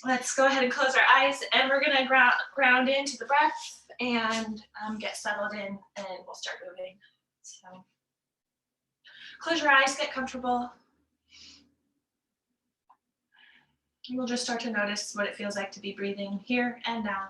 Let's go ahead and close our eyes, and we're gonna ground into the breath and get settled in, and we'll start moving. So close your eyes, get comfortable. And we'll just start to notice what it feels like to be breathing here and now.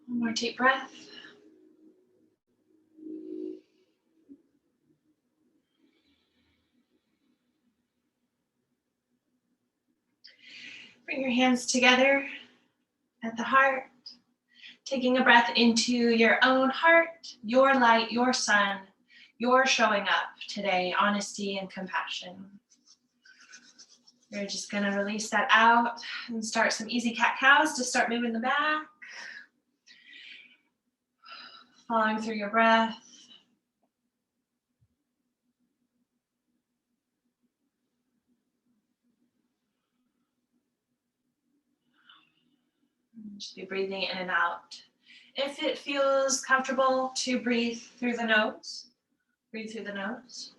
One more deep breath. Bring your hands together at the heart, taking a breath into your own heart, your light, your sun, your showing up today, honesty and compassion. You're just gonna release that out and start some easy cat-cows to start moving the back. Following through your breath. Just be breathing in and out. If it feels comfortable to breathe through the nose, breathe through the nose.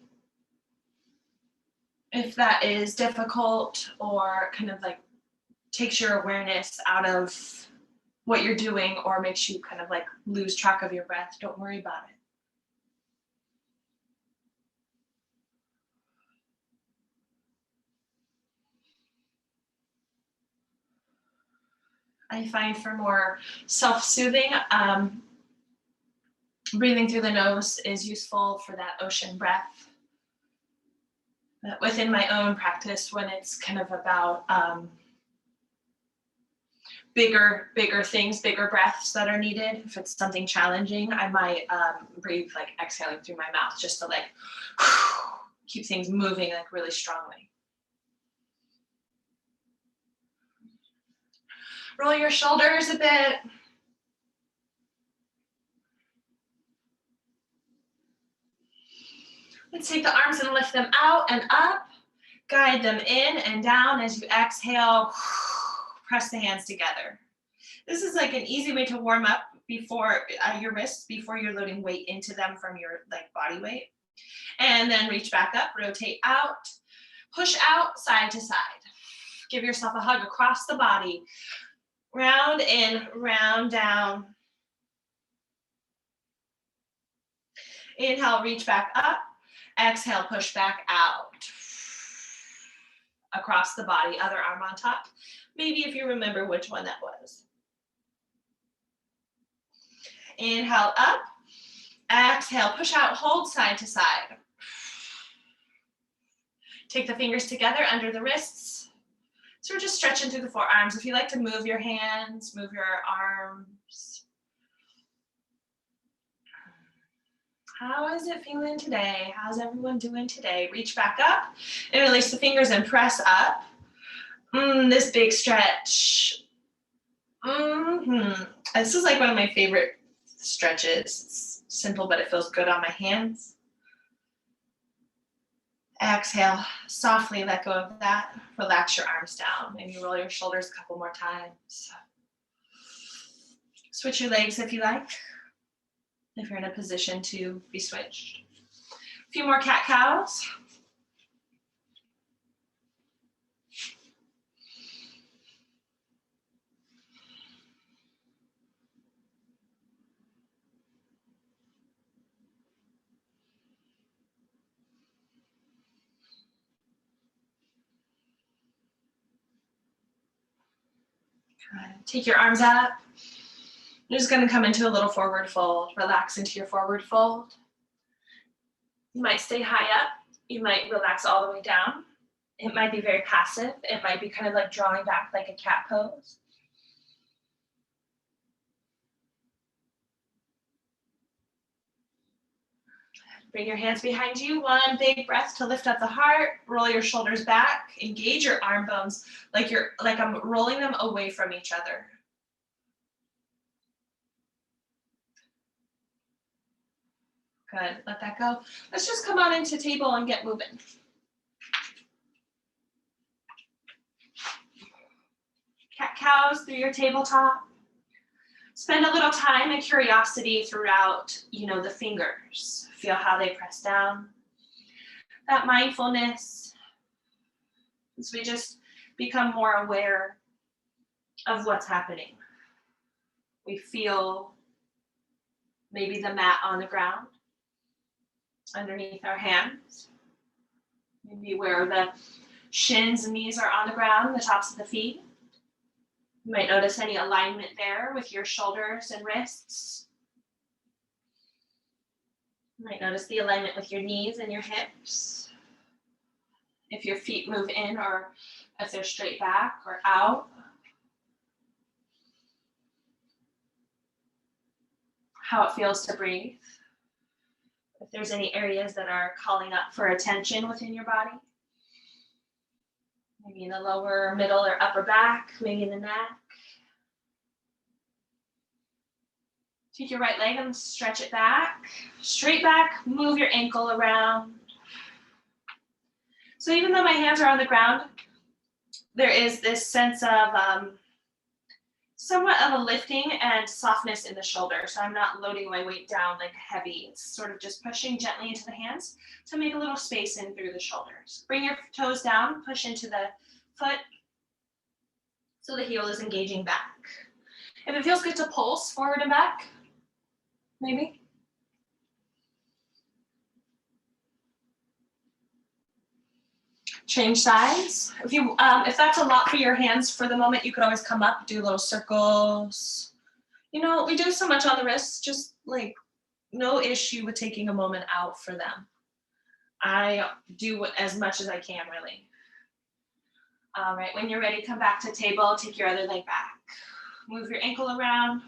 If that is difficult or kind of like takes your awareness out of what you're doing or makes you kind of like lose track of your breath, don't worry about it. I find for more self-soothing, breathing through the nose is useful for that ocean breath. But within my own practice, when it's kind of about bigger things, bigger breaths that are needed, if it's something challenging, I might breathe like exhaling through my mouth just to like keep things moving like really strongly. Roll your shoulders a bit. Let's take the arms and lift them out and up. Guide them in and down as you exhale. Press the hands together. This is like an easy way to warm up before your wrists, before you're loading weight into them from your like body weight. And then reach back up, rotate out, push out, side to side. Give yourself a hug across the body. Round in, round down. Inhale, reach back up. Exhale, push back out. Across the body, other arm on top. Maybe if you remember which one that was. Inhale up. Exhale, push out, hold side to side. Take the fingers together under the wrists. So we're just stretching through the forearms. If you like to move your hands, move your arms. How is it feeling today? How's everyone doing today? Reach back up and release the fingers and press up. This big stretch. This is like one of my favorite stretches. It's simple, but it feels good on my hands. Exhale, softly let go of that. Relax your arms down and you roll your shoulders a couple more times. Switch your legs if you like, if you're in a position to be switched. A few more cat-cows. Take your arms up. You're just going to come into a little forward fold. Relax into your forward fold. You might stay high up. You might relax all the way down. It might be very passive. It might be kind of like drawing back like a cat pose. Bring your hands behind you. One big breath to lift up the heart. Roll your shoulders back. Engage your arm bones like I'm rolling them away from each other. Good. Let that go. Let's just come on into table and get moving. Cat-cows through your tabletop. Spend a little time and curiosity throughout, the fingers. Feel how they press down. That mindfulness, as we just become more aware of what's happening. We feel maybe the mat on the ground underneath our hands. Maybe where the shins and knees are on the ground, the tops of the feet. You might notice any alignment there with your shoulders and wrists. You might notice the alignment with your knees and your hips. If your feet move in or if they're straight back or out. How it feels to breathe. If there's any areas that are calling up for attention within your body. Maybe in the lower, middle, or upper back, maybe in the neck. Take your right leg and stretch it back. Straight back, move your ankle around. So even though my hands are on the ground, there is this sense of somewhat of a lifting and softness in the shoulder. So I'm not loading my weight down like heavy. It's sort of just pushing gently into the hands to make a little space in through the shoulders. Bring your toes down, push into the foot so the heel is engaging back. If it feels good to pulse forward and back, maybe. Change sides. If that's a lot for your hands for the moment, you could always come up, do little circles. We do so much on the wrists, just like no issue with taking a moment out for them. I do as much as I can, really. All right, when you're ready, come back to table, take your other leg back. Move your ankle around.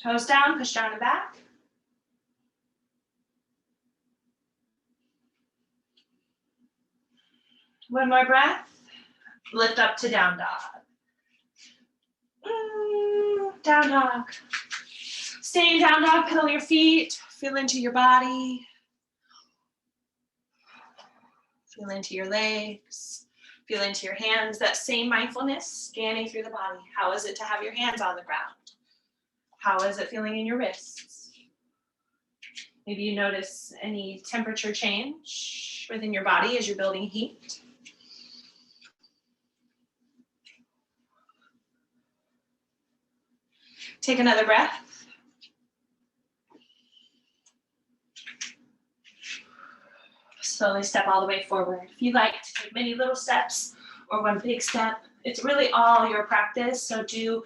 Toes down, push down and back. One more breath. Lift up to down dog. Down dog. Stay in down dog, pedal your feet. Feel into your body. Feel into your legs. Feel into your hands. That same mindfulness scanning through the body. How is it to have your hands on the ground? How is it feeling in your wrists? Maybe you notice any temperature change within your body as you're building heat. Take another breath. Slowly step all the way forward. If you like to take many little steps or one big step, it's really all your practice. So do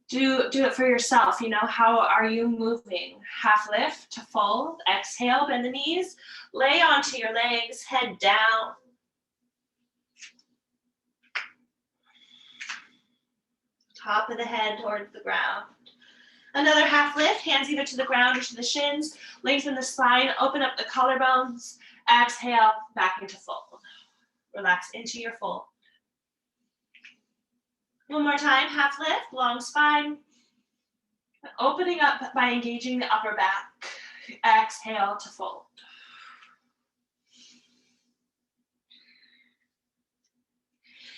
it for yourself. How are you moving? Half lift to fold. Exhale, bend the knees. Lay onto your legs, head down. Top of the head towards the ground. Another half lift, hands either to the ground or to the shins. Lengthen the spine, open up the collarbones. Exhale, back into fold. Relax into your fold. One more time, half lift, long spine. Opening up by engaging the upper back. Exhale to fold.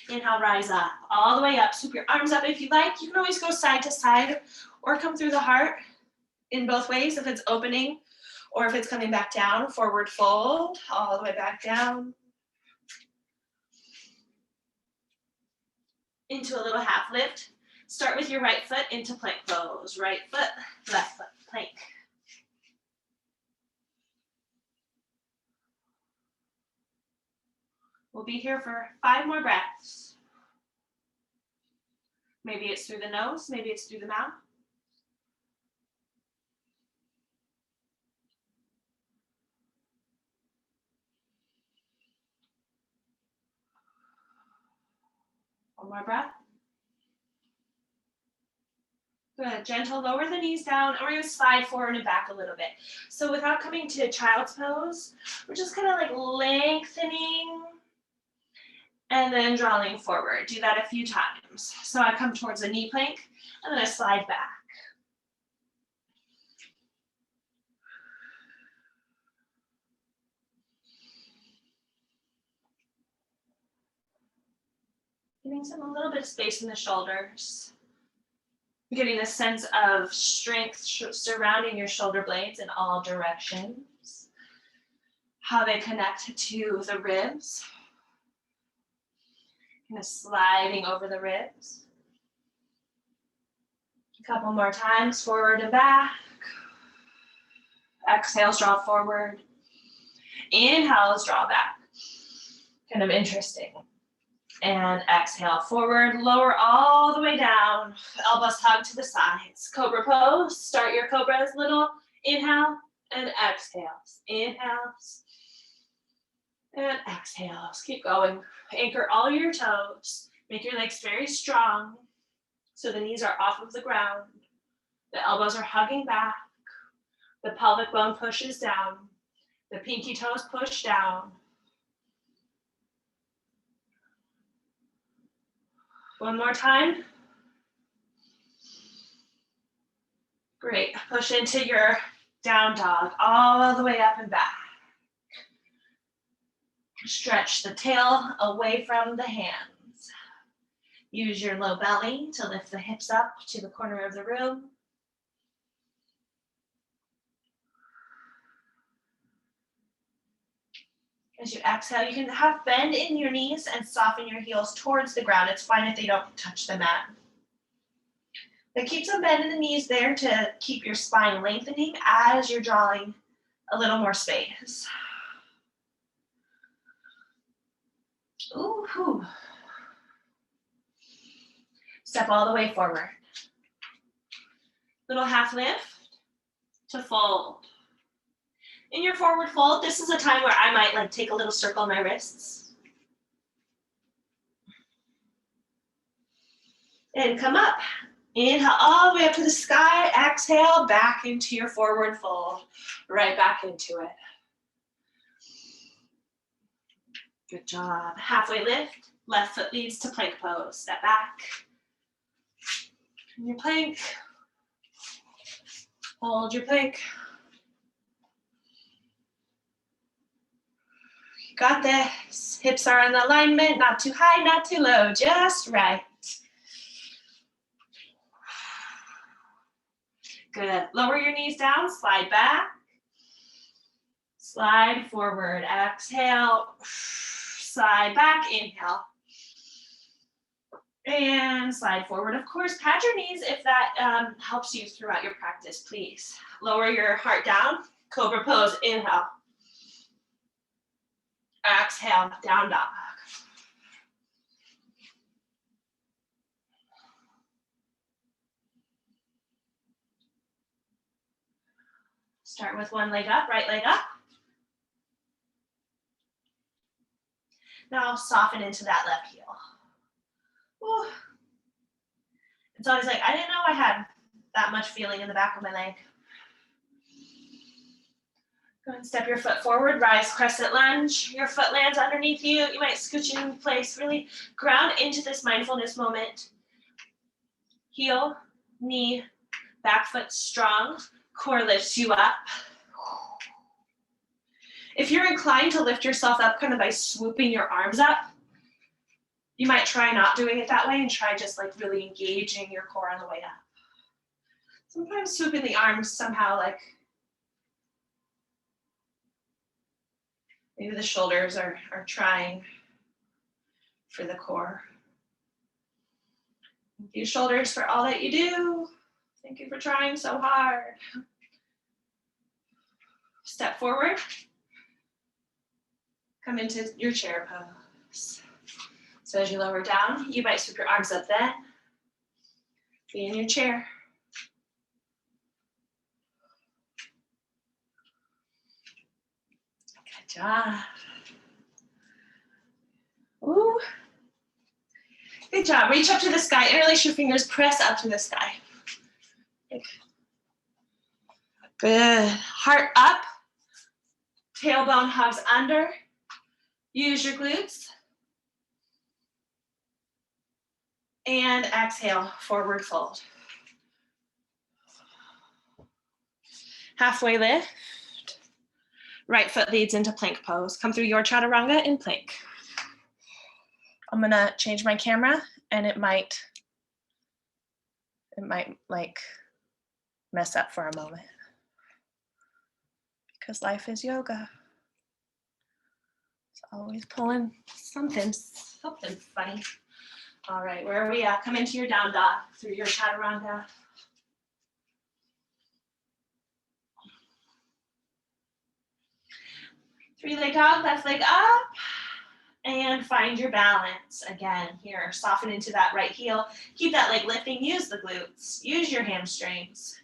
Inhale, rise up, all the way up. Sweep your arms up if you like. You can always go side to side or come through the heart in both ways if it's opening or if it's coming back down. Forward fold, all the way back down. Into a little half lift. Start with your right foot into plank pose. Right foot, left foot, plank. We'll be here for 5 more breaths. Maybe it's through the nose, maybe it's through the mouth. One more breath. Good, gentle, lower the knees down, and we're gonna slide forward and back a little bit. So without coming to child's pose, we're just kind of like lengthening and then drawing forward. Do that a few times. So I come towards a knee plank, and then I slide back. Getting a little bit of space in the shoulders. Getting a sense of strength surrounding your shoulder blades in all directions. How they connect to the ribs. Kind of sliding over the ribs. A couple more times, forward and back. Exhales, draw forward. Inhales, draw back. Kind of interesting. And exhale, forward, lower all the way down. Elbows hug to the sides. Cobra pose. Start your cobras, little inhale and exhales. Inhales and exhales. Keep going. Anchor all your toes. Make your legs very strong so the knees are off of the ground. The elbows are hugging back. The pelvic bone pushes down. The pinky toes push down. One more time. Great. Push into your down dog all the way up and back. Stretch the tail away from the hands. Use your low belly to lift the hips up to the corner of the room. As you exhale, you can have bend in your knees and soften your heels towards the ground. It's fine if they don't touch the mat. But keep some bend in the knees there to keep your spine lengthening as you're drawing a little more space. Ooh. Step all the way forward. Little half lift to fold. In your forward fold, this is a time where I might take a little circle on my wrists. And come up. Inhale all the way up to the sky. Exhale back into your forward fold. Right back into it. Good job. Halfway lift. Left foot leads to plank pose. Step back. In your plank. Hold your plank. Got this. Hips are in alignment, not too high, not too low, just right. Good. Lower your knees down, slide back. Slide forward, exhale. Slide back, inhale. And slide forward. Of course, pat your knees if that helps you throughout your practice, please. Lower your heart down, cobra pose, inhale. Exhale, down dog. Start with one leg up, right leg up. Now soften into that left heel. Ooh. It's always like, I didn't know I had that much feeling in the back of my leg. Go ahead and step your foot forward, rise crescent lunge. Your foot lands underneath you. You might scooch in place, really ground into this mindfulness moment. Heel, knee, back foot strong. Core lifts you up. If you're inclined to lift yourself up kind of by swooping your arms up, you might try not doing it that way and try just really engaging your core on the way up. Sometimes swooping the arms somehow maybe the shoulders are trying for the core. Thank you, shoulders, for all that you do. Thank you for trying so hard. Step forward. Come into your chair pose. So as you lower down, you might sweep your arms up then. Be in your chair. Good job. Ooh. Good job. Reach up to the sky. Interlace your fingers. Press up to the sky. Good. Heart up. Tailbone hugs under. Use your glutes. And exhale, forward fold. Halfway lift. Right foot leads into plank pose. Come through your chaturanga in plank. I'm gonna change my camera and it might like mess up for a moment because life is yoga. It's always pulling something funny. All right, where are we at? Come into your down dog through your chaturanga. Three-leg dog, left leg up. And find your balance. Again, here, soften into that right heel. Keep that leg lifting. Use the glutes. Use your hamstrings.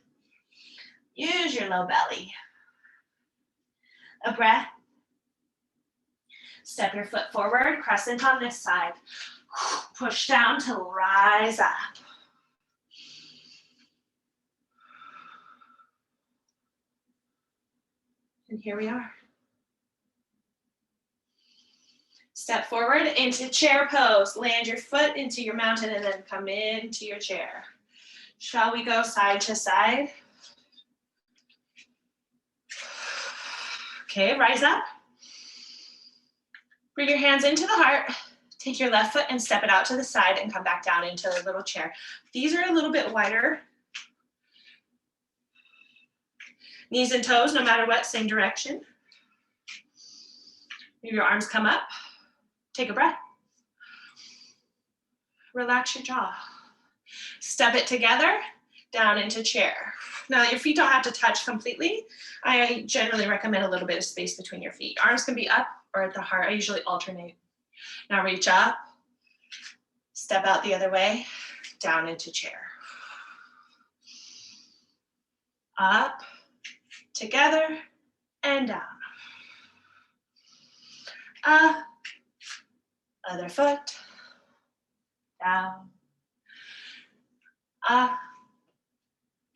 Use your low belly. A breath. Step your foot forward. Crescent on this side. Push down to rise up. And here we are. Step forward into chair pose. Land your foot into your mountain and then come into your chair. Shall we go side to side? Okay, rise up. Bring your hands into the heart. Take your left foot and step it out to the side and come back down into a little chair. These are a little bit wider. Knees and toes, no matter what, same direction. Maybe your arms come up. Take a breath. Relax your jaw. Step it together, down into chair. Now your feet don't have to touch completely. I generally recommend a little bit of space between your feet. Arms can be up or at the heart. I usually alternate. Now reach up, step out the other way, down into chair. Up, together, and down. Up, other foot, down, up,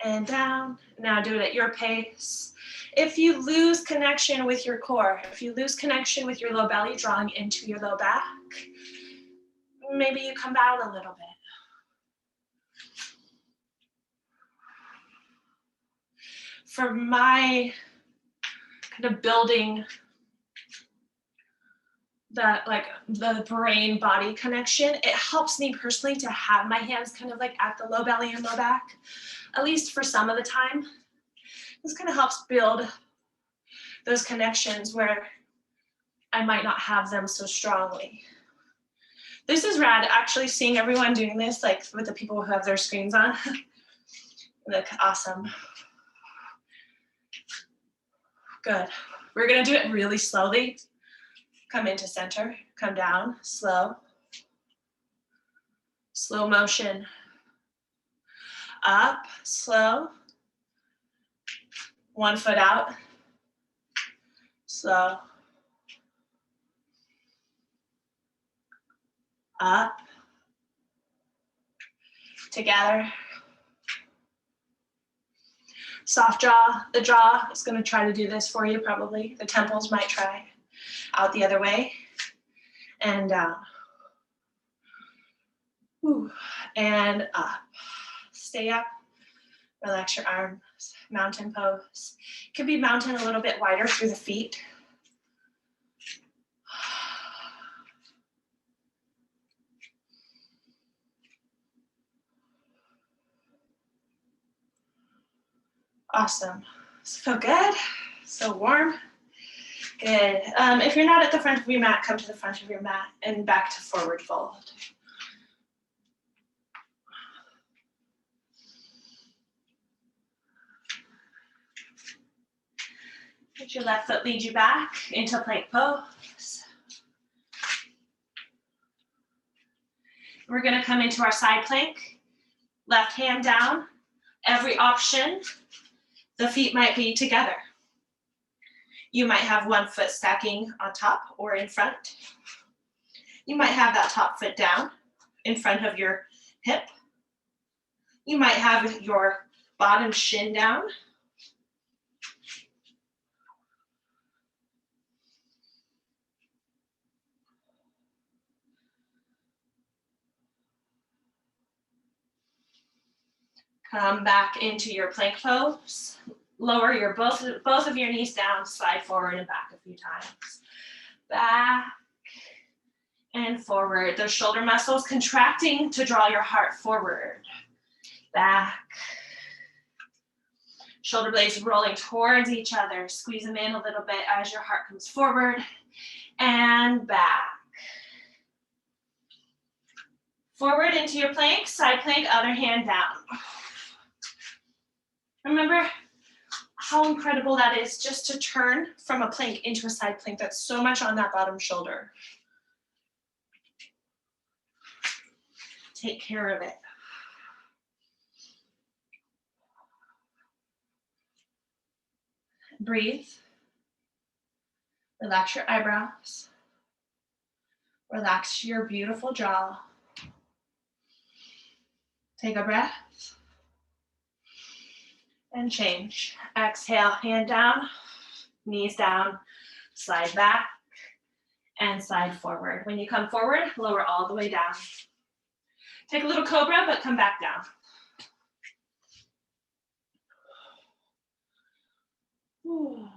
and down. Now do it at your pace. If you lose connection with your core, if you lose connection with your low belly, drawing into your low back, maybe you come out a little bit. For my kind of building that, like the brain body connection, it helps me personally to have my hands kind of like at the low belly and low back, at least for some of the time. This kind of helps build those connections where I might not have them so strongly. This is rad, actually seeing everyone doing this, like with the people who have their screens on. Look, awesome. Good. We're gonna do it really slowly. Come into center, come down, slow. Slow motion. Up, slow. One foot out. Slow. Up. Together. Soft jaw. The jaw is going to try to do this for you probably. The temples might try. Out the other way. And down. Ooh. And up. Stay up. Relax your arms. Mountain pose. It can be mountain a little bit wider through the feet. Awesome. Feel good? So warm? Good. If you're not at the front of your mat, come to the front of your mat and back to forward fold. Let your left foot lead you back into plank pose. We're gonna come into our side plank, left hand down. Every option, the feet might be together. You might have one foot stacking on top or in front. You might have that top foot down in front of your hip. You might have your bottom shin down. Come back into your plank pose. Lower your both of your knees down, slide forward and back a few times. Back and forward. Those shoulder muscles contracting to draw your heart forward. Back. Shoulder blades rolling towards each other. Squeeze them in a little bit as your heart comes forward and back. Forward into your plank, side plank, other hand down. Remember how incredible that is just to turn from a plank into a side plank. That's so much on that bottom shoulder. Take care of it. Breathe. Relax your eyebrows. Relax your beautiful jaw. Take a breath. And change. Exhale, hand down, knees down, slide back, and slide forward. When you come forward, lower all the way down. Take a little cobra, but come back down. Ooh.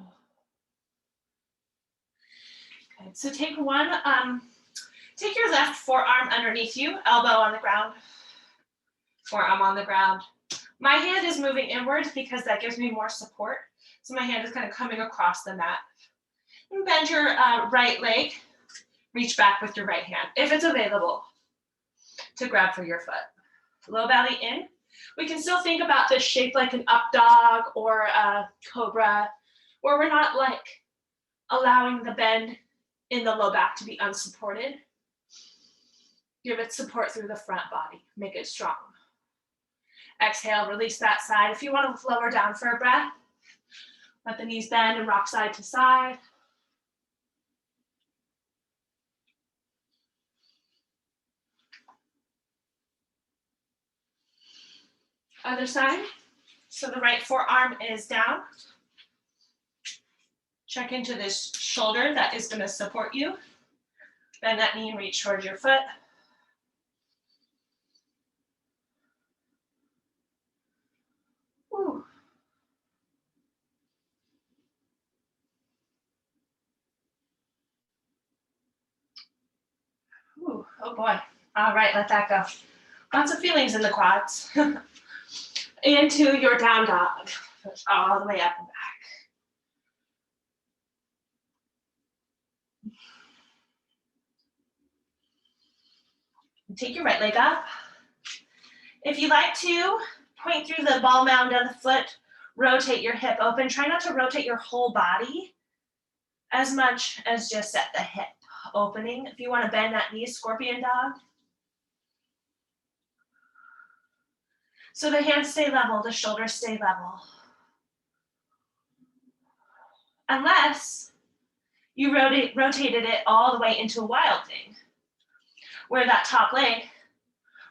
Okay, so take one, take your left forearm underneath you, elbow on the ground, forearm on the ground. My hand is moving inward because that gives me more support. So my hand is kind of coming across the mat. And bend your right leg, reach back with your right hand, if it's available, to grab for your foot. Low belly in. We can still think about this shape like an up dog or a cobra, where we're not like allowing the bend in the low back to be unsupported. Give it support through the front body, make it strong. Exhale, release that side. If you want to lower down for a breath, let the knees bend and rock side to side. Other side. So the right forearm is down. Check into this shoulder that is going to support you. Bend that knee and reach towards your foot. Ooh. Ooh, oh boy. All right, let that go. Lots of feelings in the quads. Into your down dog. Push all the way up and back. Take your right leg up. If you like to, point through the ball mound of the foot, rotate your hip open. Try not to rotate your whole body as much as just at the hip opening. If you want to bend that knee, scorpion dog. So the hands stay level, the shoulders stay level. Unless you rotated it all the way into a wild thing, where that top leg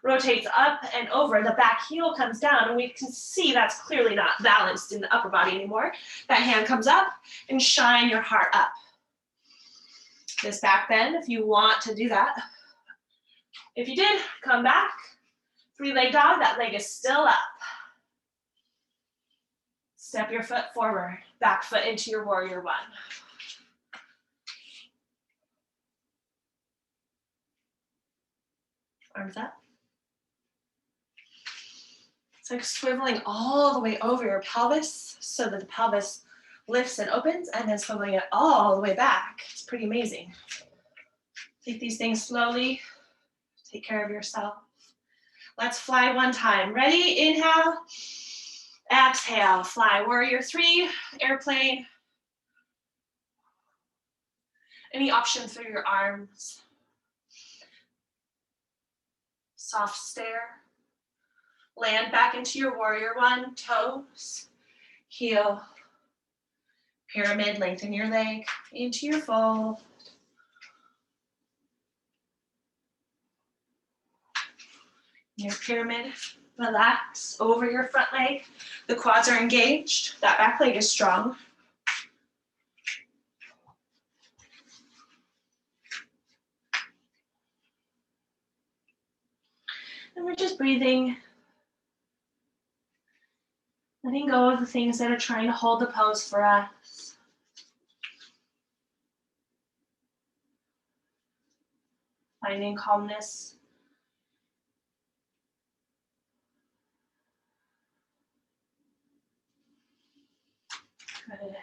rotates up and over, the back heel comes down, and we can see that's clearly not balanced in the upper body anymore. That hand comes up and shine your heart up. This back bend, if you want to do that. If you did, come back. Three-leg dog, that leg is still up. Step your foot forward, back foot into your warrior one. Arms up. It's like swiveling all the way over your pelvis so that the pelvis lifts and opens, and then swiveling it all the way back. It's pretty amazing. Take these things slowly. Take care of yourself. Let's fly one time. Ready? Inhale. Exhale. Fly. Warrior three. Airplane. Any option through your arms. Soft stare. Land back into your warrior one, toes, heel, pyramid, lengthen your leg into your fold. Your pyramid, relax over your front leg. The quads are engaged. That back leg is strong. And we're just breathing, letting go of the things that are trying to hold the pose for us. Finding calmness. Good.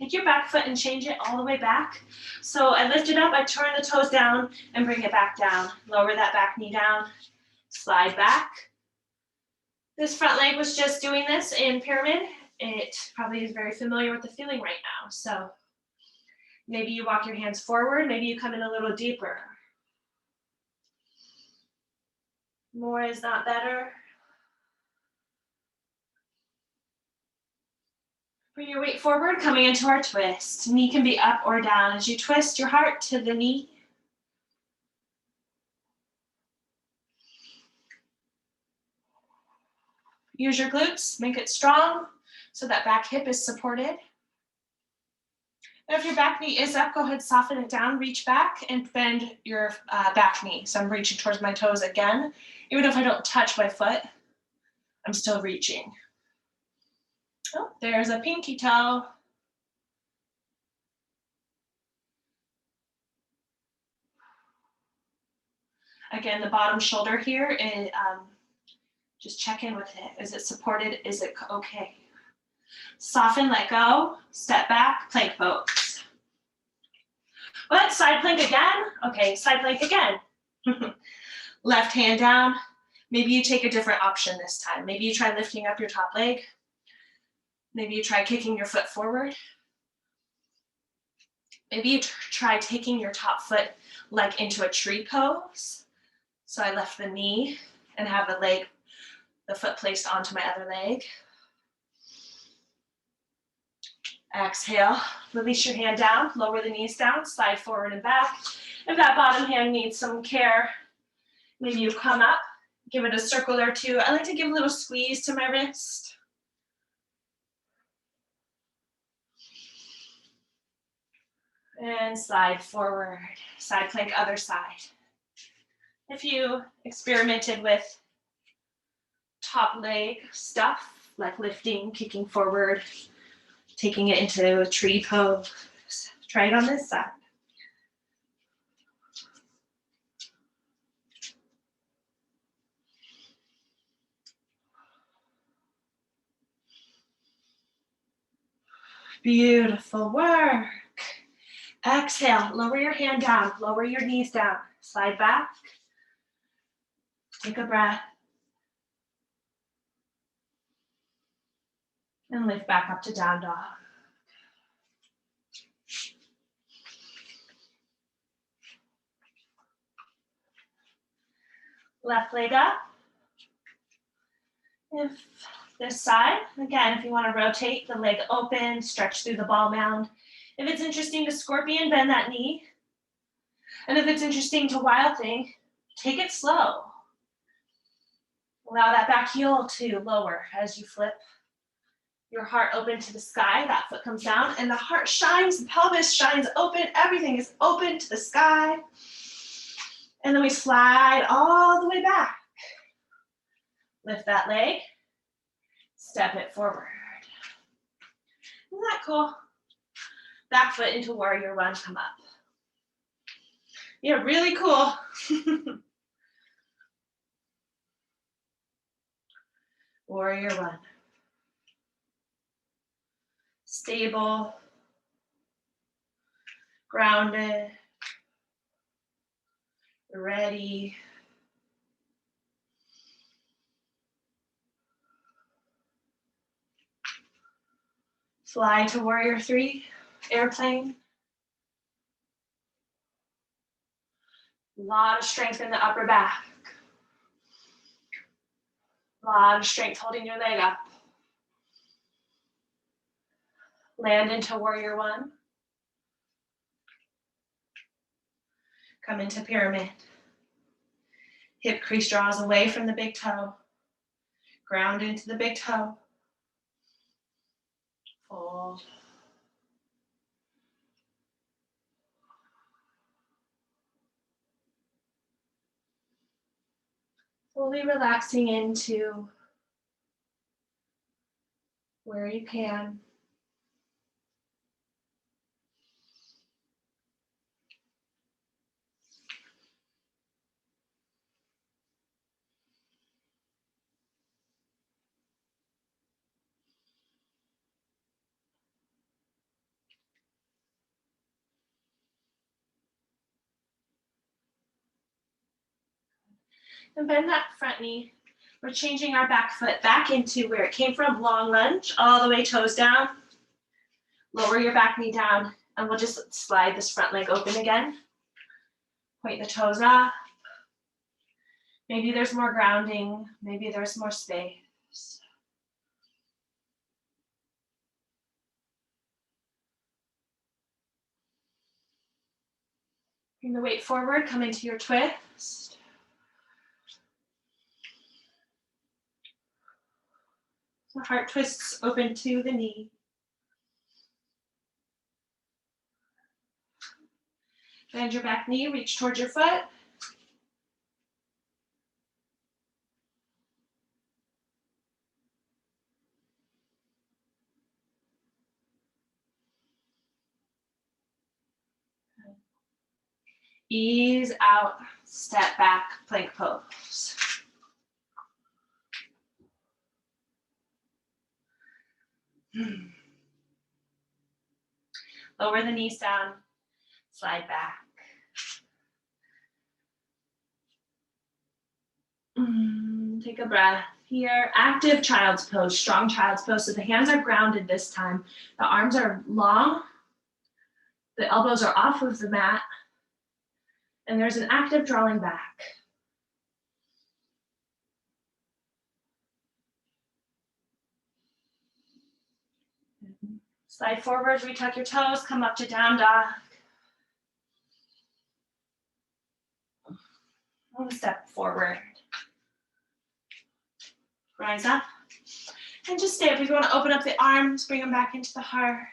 Take your back foot and change it all the way back. So I lift it up, I turn the toes down and bring it back down. Lower that back knee down, slide back. This front leg was just doing this in pyramid. It probably is very familiar with the feeling right now. So maybe you walk your hands forward, maybe you come in a little deeper. More is not better. Bring your weight forward, coming into our twist. Knee can be up or down. As you twist your heart to the knee. Use your glutes, make it strong so that back hip is supported. And if your back knee is up, go ahead, soften it down, reach back and bend your back knee. So I'm reaching towards my toes again. Even if I don't touch my foot, I'm still reaching. Oh, there's a pinky toe. Again, the bottom shoulder here, and just check in with it. Is it supported? Is it okay? Soften, let go, step back, plank pose. What? Side plank again? Okay, side plank again. Left hand down. Maybe you take a different option this time. Maybe you try lifting up your top leg. Maybe you try kicking your foot forward. Maybe you try taking your top foot like into a tree pose. So I left the knee and have the foot placed onto my other leg. Exhale, release your hand down, lower the knees down, slide forward and back. If that bottom hand needs some care, maybe you come up, give it a circle or two. I like to give a little squeeze to my wrist. And slide forward, side plank, other side. If you experimented with top leg stuff, like lifting, kicking forward, taking it into a tree pose, try it on this side. Beautiful work. Exhale, lower your hand down, lower your knees down, slide back. Take a breath. And lift back up to down dog. Left leg up. If this side, again, if you want to rotate the leg open, stretch through the ball mound. If it's interesting to scorpion, bend that knee. And if it's interesting to wild thing, take it slow. Allow that back heel to lower as you flip your heart open to the sky. That foot comes down and the heart shines, the pelvis shines open. Everything is open to the sky. And then we slide all the way back. Lift that leg, step it forward. Isn't that cool? Back foot into warrior one, come up. Yeah, really cool. Warrior one. Stable, grounded, ready. Fly to warrior three, airplane. A lot of strength in the upper back. A lot of strength holding your leg up. Land into warrior one. Come into pyramid. Hip crease draws away from the big toe. Ground into the big toe. Fold. Slowly relaxing into where you can. And bend that front knee. We're changing our back foot back into where it came from, long lunge, all the way toes down. Lower your back knee down, and we'll just slide this front leg open again. Point the toes up. Maybe there's more grounding, maybe there's more space. Bring the weight forward, come into your twist. The heart twists open to the knee. Bend your back knee, reach towards your foot. Ease out, step back, plank pose. Lower the knees down, slide back. Take a breath here. Active child's pose, strong child's pose. So the hands are grounded this time. The arms are long. The elbows are off of the mat. And there's an active drawing back. Slide forward, retuck your toes, come up to down dog. One step forward. Rise up. And just stay up. If you want to open up the arms, bring them back into the heart.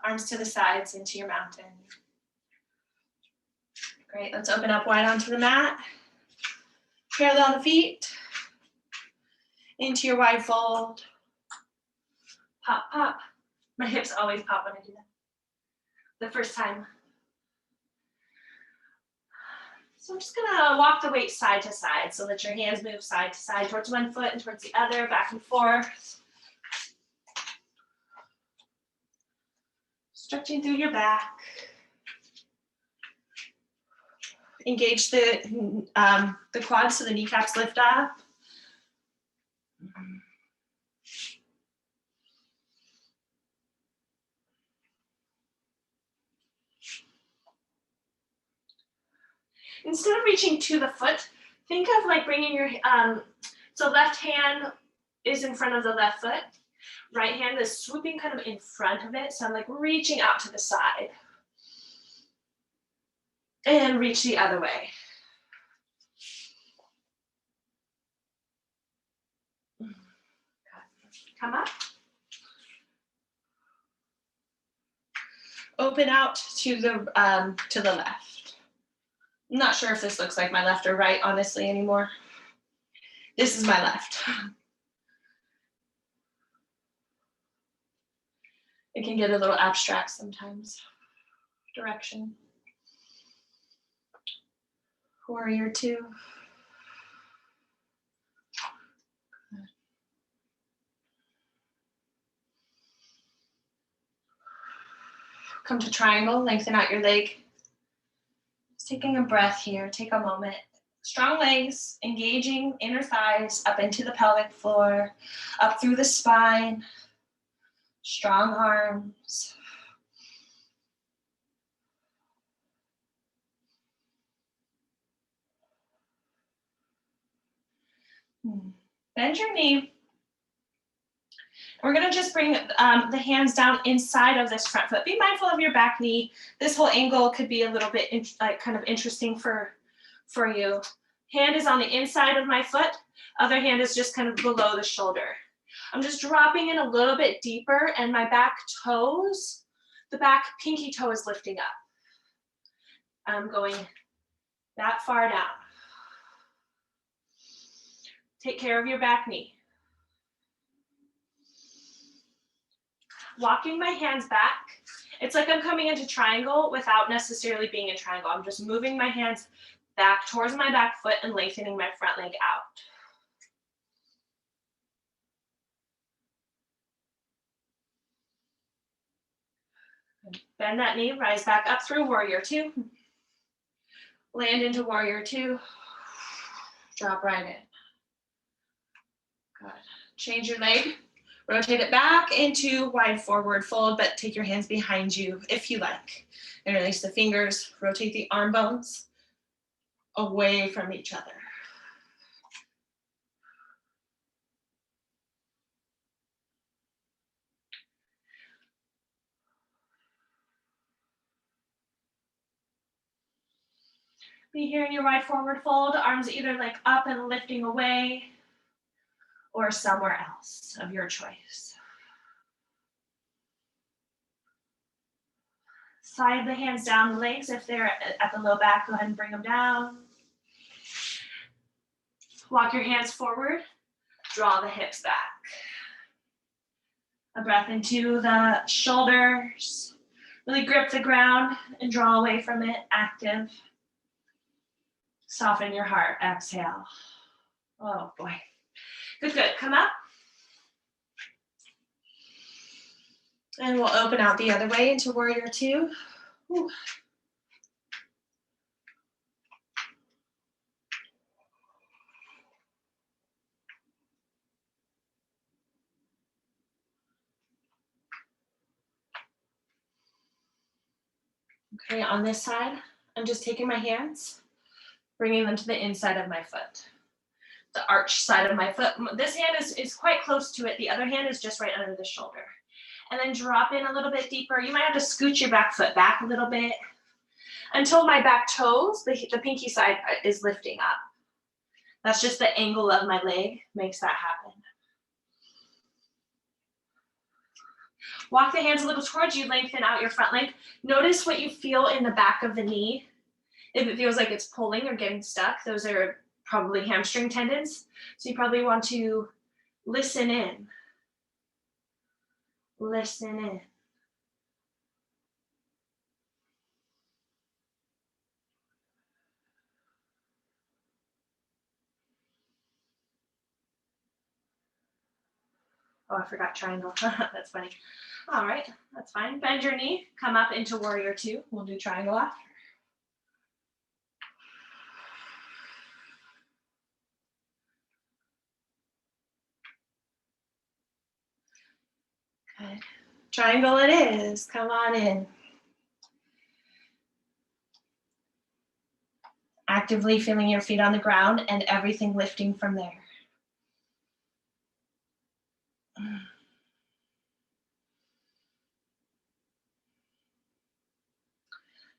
Arms to the sides into your mountain. Great, let's open up wide onto the mat. Parallel the feet. Into your wide fold. Pop, pop. My hips always pop when I do that. The first time. So I'm just gonna walk the weight side to side. So let your hands move side to side towards one foot and towards the other, back and forth. Stretching through your back. Engage the quads so the kneecaps lift up. Instead of reaching to the foot, think of like bringing your, so left hand is in front of the left foot. Right hand is swooping kind of in front of it. So I'm like reaching out to the side. And reach the other way. Come up. Open out to the left. I'm not sure if this looks like my left or right, honestly, anymore. This is my left. It can get a little abstract sometimes. Direction. Warrior two. Come to triangle, lengthen out your leg. Just taking a breath here, take a moment. Strong legs, engaging inner thighs up into the pelvic floor, up through the spine. Strong arms. Bend your knee. We're gonna just bring the hands down inside of this front foot. Be mindful of your back knee. This whole angle could be a little bit kind of interesting for you. Hand is on the inside of my foot. Other hand is just kind of below the shoulder. I'm just dropping in a little bit deeper, and my back toes, the back pinky toe is lifting up. I'm going that far down. Take care of your back knee. Walking my hands back, it's like I'm coming into triangle without necessarily being in triangle. I'm just moving my hands back towards my back foot and lengthening my front leg out. Bend that knee, rise back up through warrior two. Land into warrior two. Drop right in. Good. Change your leg. Rotate it back into wide forward fold, but take your hands behind you if you like. And release the fingers. Rotate the arm bones away from each other. Be here in your wide forward fold, arms either like up and lifting away or somewhere else of your choice. Slide the hands down the legs. If they're at the low back, go ahead and bring them down. Walk your hands forward. Draw the hips back. A breath into the shoulders. Really grip the ground and draw away from it, active. Soften your heart, exhale. Oh boy. Good, good. Come up. And we'll open out the other way into warrior two. Ooh. Okay, on this side, I'm just taking my hands, bringing them to the inside of my foot. The arch side of my foot. This hand is quite close to it. The other hand is just right under the shoulder. And then drop in a little bit deeper. You might have to scoot your back foot back a little bit until my back toes, the pinky side is lifting up. That's just the angle of my leg makes that happen. Walk the hands a little towards you, lengthen out your front leg. Notice what you feel in the back of the knee. If it feels like it's pulling or getting stuck, those are probably hamstring tendons. So you probably want to listen in. Listen in. Oh, I forgot triangle. That's funny. All right, that's fine. Bend your knee, come up into warrior two. We'll do triangle after. Good. Triangle it is. Come on in. Actively feeling your feet on the ground and everything lifting from there.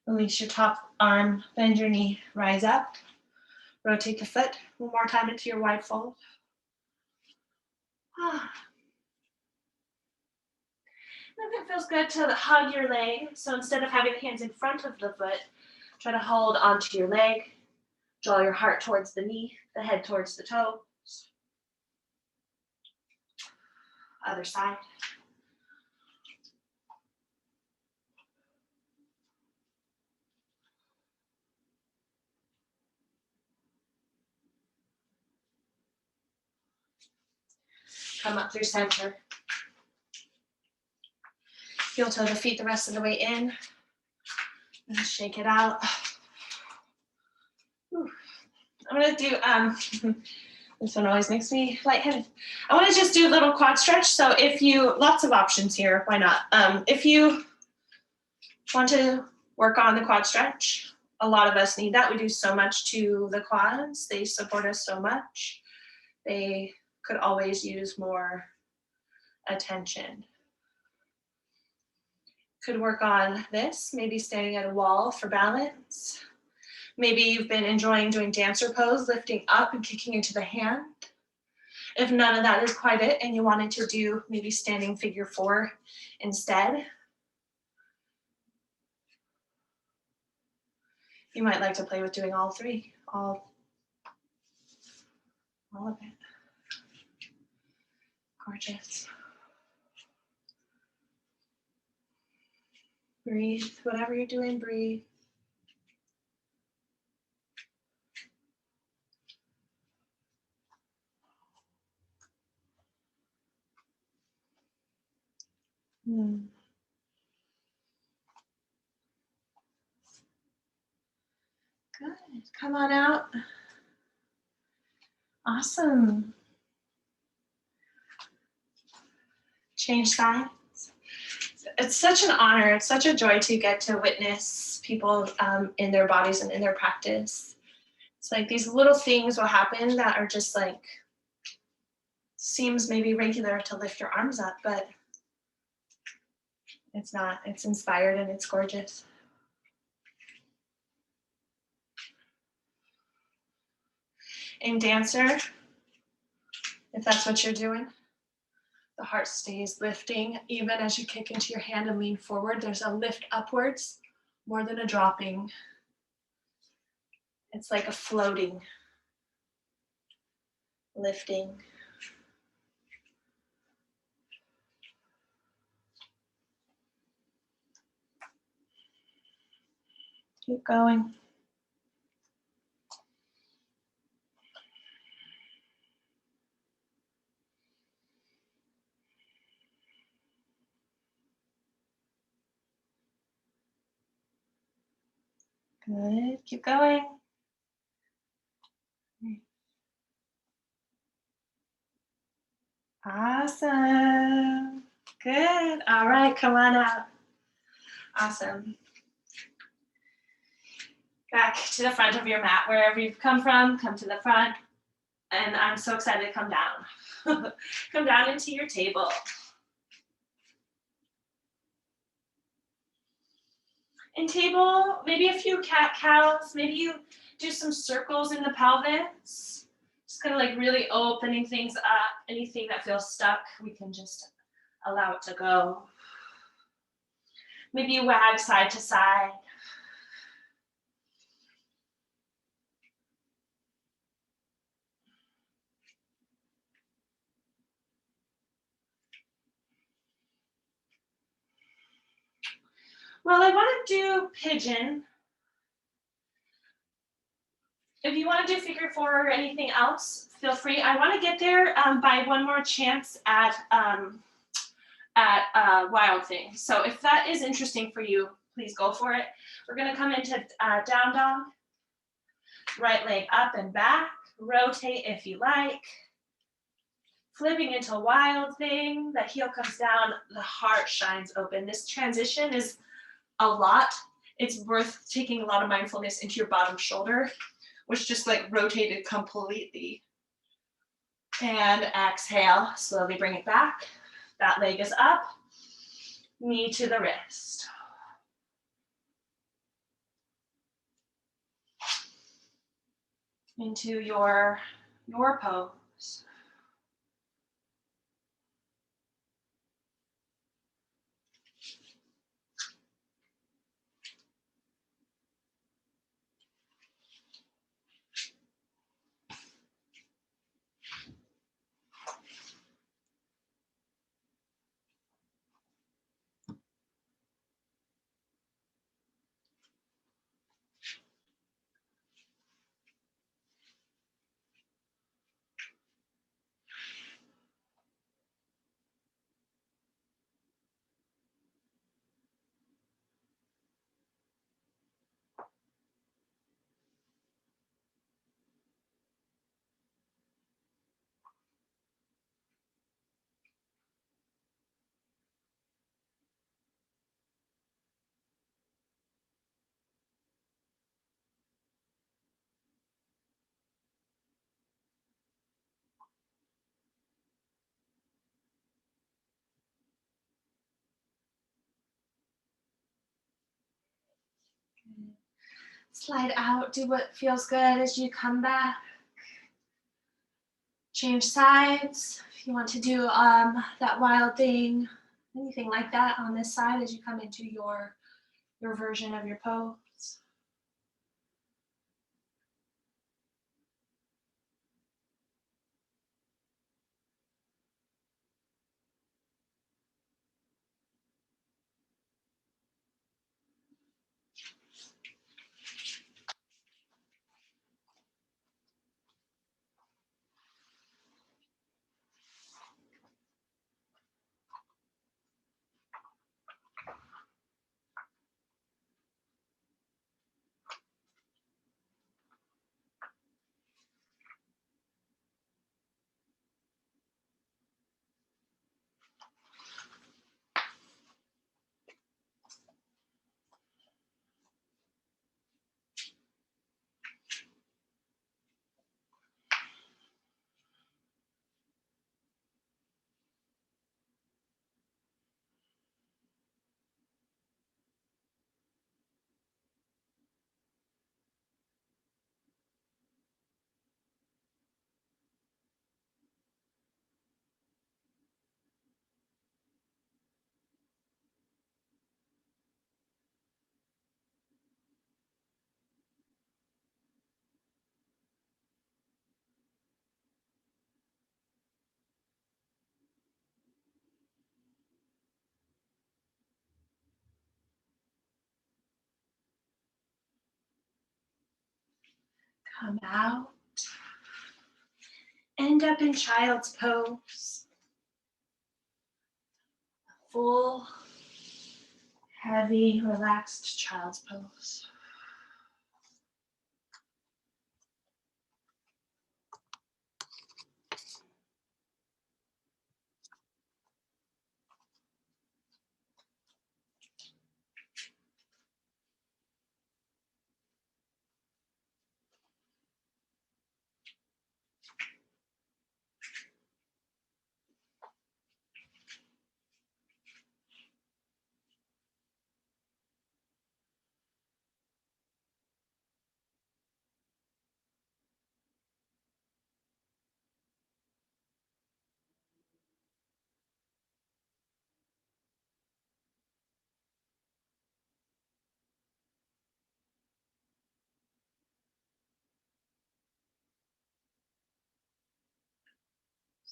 Release your top arm, bend your knee, rise up. Rotate the foot one more time into your wide fold. If it feels good to hug your leg, so instead of having the hands in front of the foot, try to hold onto your leg. Draw your heart towards the knee, the head towards the toes. Other side. Come up through center. Heel toe the feet the rest of the way in. And shake it out. Whew. I'm gonna do, this one always makes me lightheaded. I wanna just do a little quad stretch. So if you, lots of options here, why not? If you want to work on the quad stretch, a lot of us need that. We do so much to the quads. They support us so much. they could always use more attention. Could work on this, maybe standing at a wall for balance. Maybe you've been enjoying doing dancer pose, lifting up and kicking into the hand. If none of that is quite it and you wanted to do maybe standing figure 4 instead, you might like to play with doing all 3, all of it. Gorgeous. Breathe, whatever you're doing, breathe. Good. Come on out. Awesome. Change sides. It's such an honor. It's such a joy to get to witness people in their bodies and in their practice. It's like these little things will happen that are just like, seems maybe regular to lift your arms up, but it's not. It's inspired and it's gorgeous. In dancer, if that's what you're doing, the heart stays lifting even as you kick into your hand and lean forward. There's a lift upwards more than a dropping. It's like a floating, lifting. Keep going. Good, keep going. Awesome. Good. All right, come on out. Awesome. Back to the front of your mat. Wherever you've come from, come to the front. And I'm so excited to come down. Come down into your table. In table, maybe a few cat-cows. Maybe you do some circles in the pelvis. Just kind of like really opening things up. Anything that feels stuck, we can just allow it to go. Maybe you wag side to side. Well, I want to do pigeon. If you want to do figure 4 or anything else, feel free. I want to get there by one more chance at Wild Thing. So if that is interesting for you, please go for it. We're going to come into down dog. Right leg up and back. Rotate if you like. Flipping into Wild Thing. The heel comes down. The heart shines open. This transition is a lot. It's worth taking a lot of mindfulness into your bottom shoulder, which just like rotated completely. And exhale, slowly bring it back. That leg is up, knee to the wrist. Into your pose. Slide out, do what feels good as you come back. Change sides. If you want to do that wild thing, anything like that on this side as you come into your version of your pose. Come out. End up in child's pose. Full, heavy, relaxed child's pose.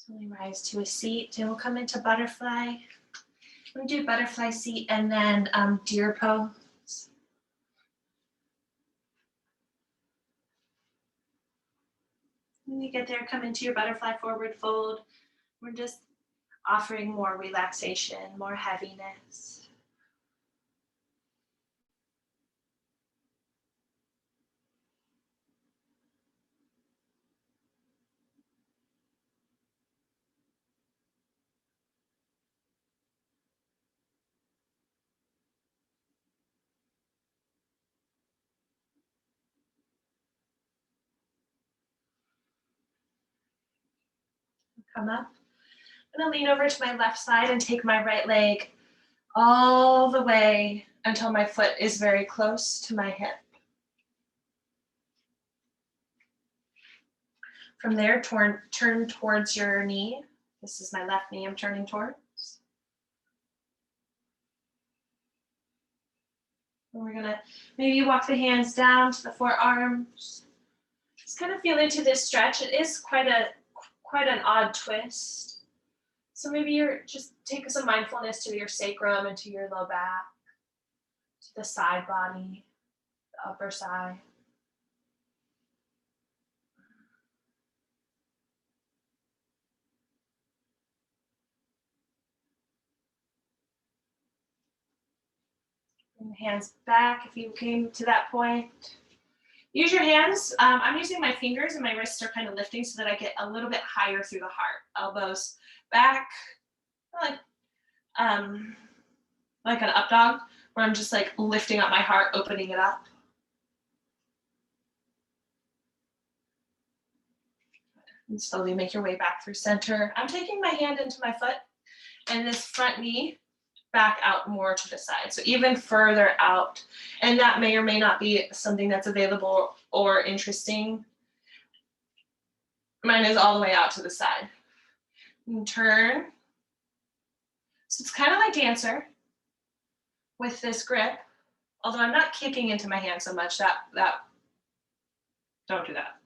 Slowly rise to a seat, and we'll come into butterfly. We'll do butterfly seat and then deer pose. When you get there, come into your butterfly forward fold. We're just offering more relaxation, more heaviness. Come up. I'm gonna lean over to my left side and take my right leg all the way until my foot is very close to my hip. From there, turn towards your knee. This is my left knee I'm turning towards. And we're gonna maybe walk the hands down to the forearms. Just kind of feel into this stretch. It is quite an odd twist. So maybe you're just take some mindfulness to your sacrum and to your low back, to the side body, the upper side. Bring the hands back if you came to that point. Use your hands. I'm using my fingers and my wrists are kind of lifting so that I get a little bit higher through the heart. Elbows back, like an up dog, where I'm just like lifting up my heart, opening it up. And slowly make your way back through center. I'm taking my hand into my foot and this front knee back out more to the side. So even further out. And that may or may not be something that's available or interesting. Mine is all the way out to the side. And turn. So it's kind of like dancer with this grip, although I'm not kicking into my hand so much. That don't do that.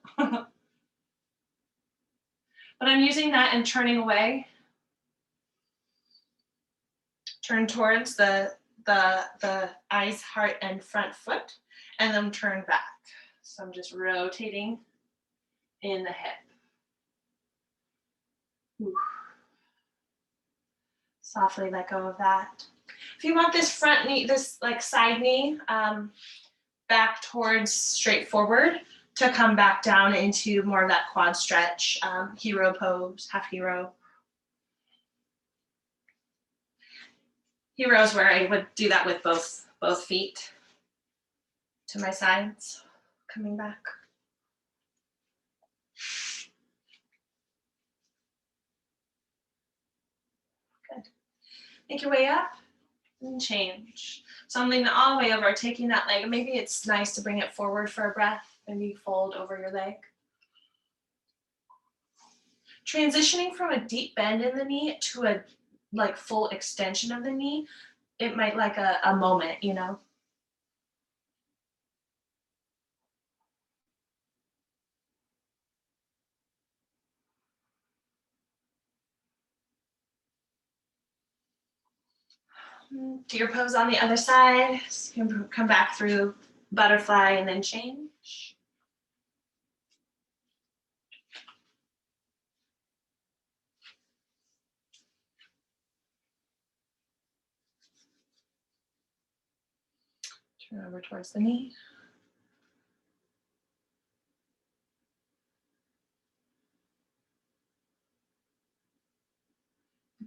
But I'm using that and turning away. Turn towards the eyes, heart, and front foot, and then turn back. So I'm just rotating in the hip. Ooh. Softly let go of that. If you want this front knee, this like side knee, back towards straight forward to come back down into more of that quad stretch, hero pose, half hero. Hero is where I would do that with both feet to my sides, coming back. Good. Make your way up and change. So I'm leaning all the way over, taking that leg. Maybe it's nice to bring it forward for a breath. Maybe fold over your leg. Transitioning from a deep bend in the knee to a like full extension of the knee, it might like a moment, you know. Do your pose on the other side. So you can come back through butterfly and then change. Turn over towards the knee.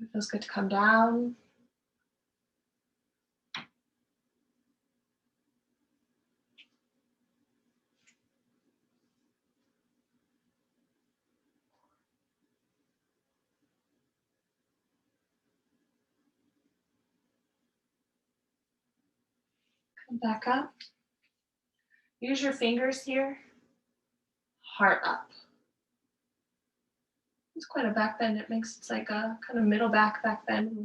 It feels good to come down. Come back up. Use your fingers here. Heart up. It's quite a back bend. It's like a kind of middle back bend.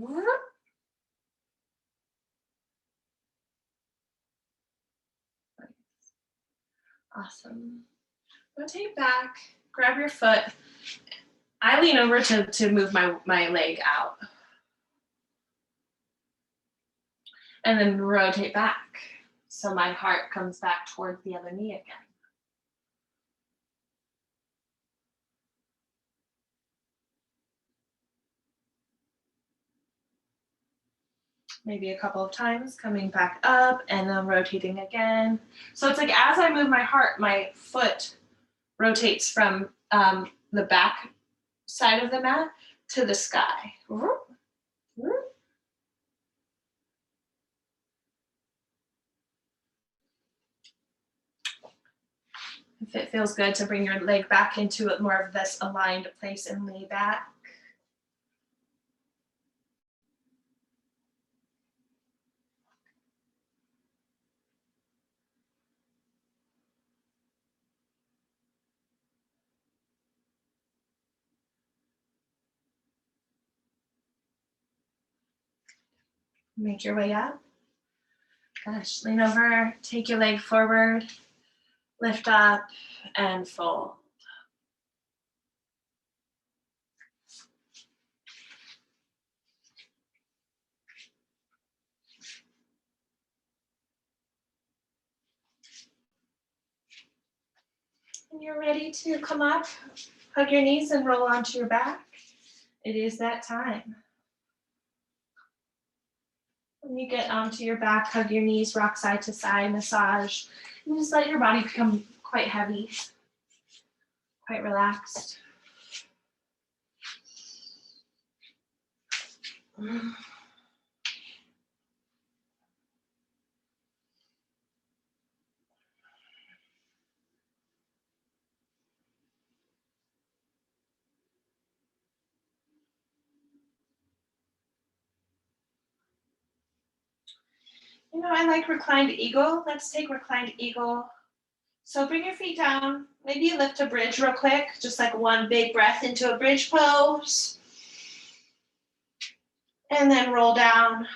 Awesome. Rotate back, grab your foot. I lean over to move my leg out. And then rotate back. So my heart comes back towards the other knee again. Maybe a couple of times, coming back up and then rotating again. So it's like as I move my heart, my foot rotates from the back side of the mat to the sky. If it feels good to bring your leg back into more of this aligned place and lay back. Make your way up. Gosh, lean over, take your leg forward, lift up, and fold. When you're ready to come up, hug your knees and roll onto your back. It is that time. When you get onto your back, hug your knees, rock side to side, massage, and just let your body become quite heavy, quite relaxed. You know, I like reclined eagle. Let's take reclined eagle. So bring your feet down. Maybe you lift to bridge real quick, just like one big breath into a bridge pose. And then roll down.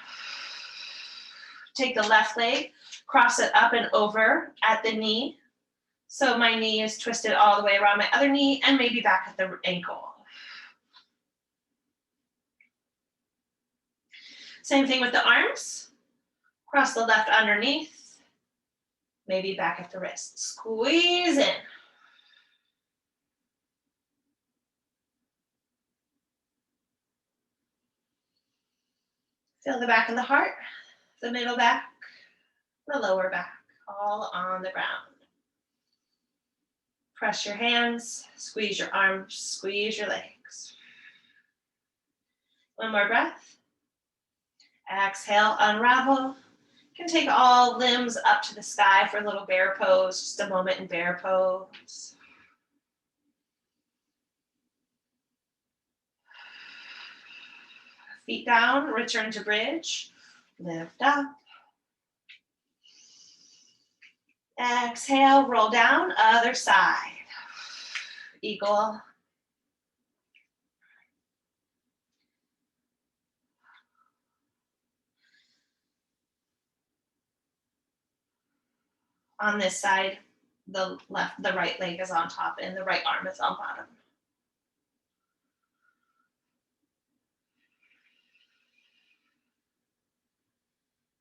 Take the left leg, cross it up and over at the knee. So my knee is twisted all the way around my other knee and maybe back at the ankle. Same thing with the arms. Cross the left underneath, maybe back at the wrist. Squeeze in. Feel the back of the heart, the middle back, the lower back, all on the ground. Press your hands, squeeze your arms, squeeze your legs. One more breath. Exhale, unravel. You can take all limbs up to the sky for a little bear pose, just a moment in bear pose. Feet down, return to bridge. Lift up. Exhale, roll down, other side. Eagle. On this side, the right leg is on top and the right arm is on bottom.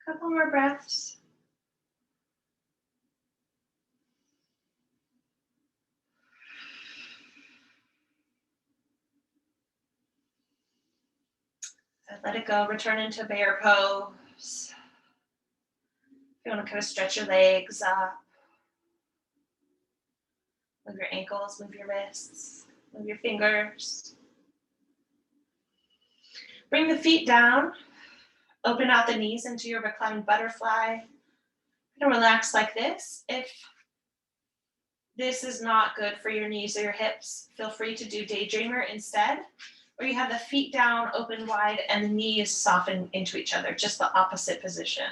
Couple more breaths. Let it go, return into bear pose. You want to kind of stretch your legs up. Move your ankles, move your wrists, move your fingers. Bring the feet down. Open out the knees into your reclined butterfly. And relax like this. If this is not good for your knees or your hips, feel free to do daydreamer instead, where you have the feet down, open wide, and the knees soften into each other, just the opposite position.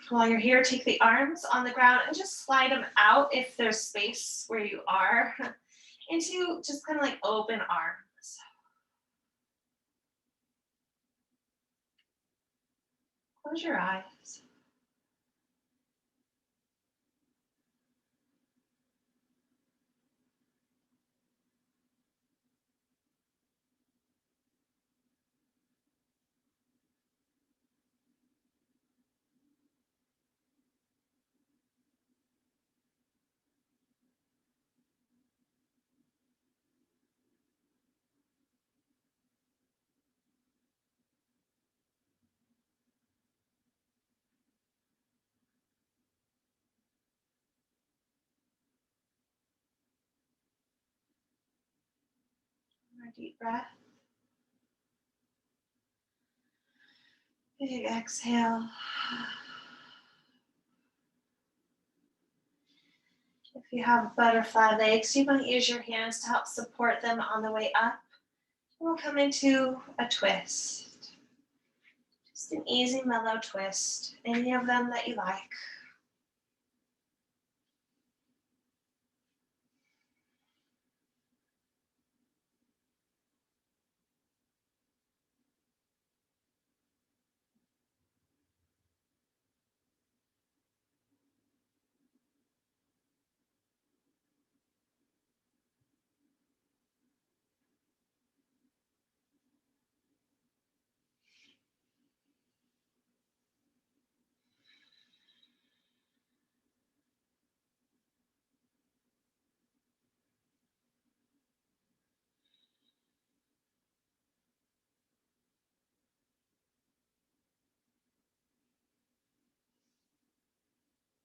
While you're here, take the arms on the ground and just slide them out if there's space where you are into just kind of like open arms. Close your eyes. More deep breath. Big exhale. If you have butterfly legs, you might use your hands to help support them on the way up. We'll come into a twist. Just an easy, mellow twist. Any of them that you like.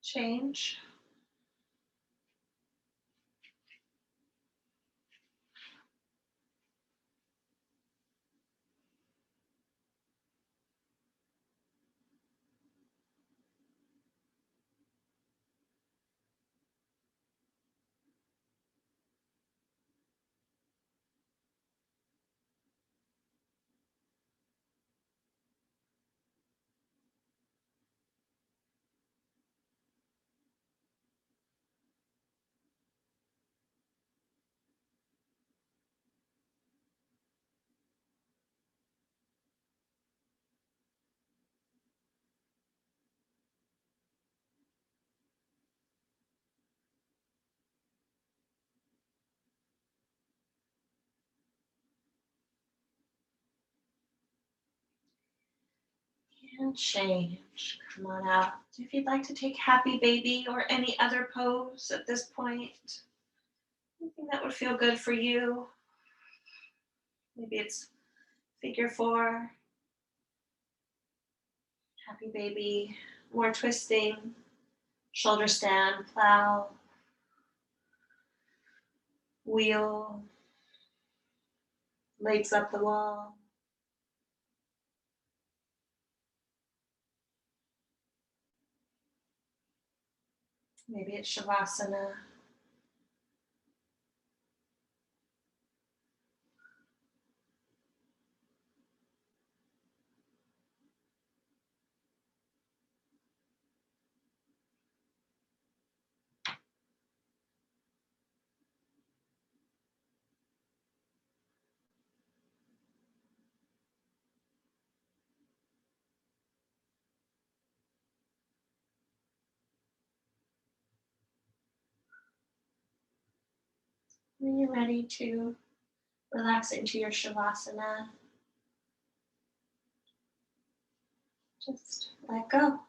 Change. And change. Come on out. If you'd like to take happy baby or any other pose at this point, anything that would feel good for you. Maybe it's figure four, happy baby, more twisting, shoulder stand, plow, wheel, legs up the wall. Maybe it's Shavasana. When you're ready to relax into your Shavasana, just let go.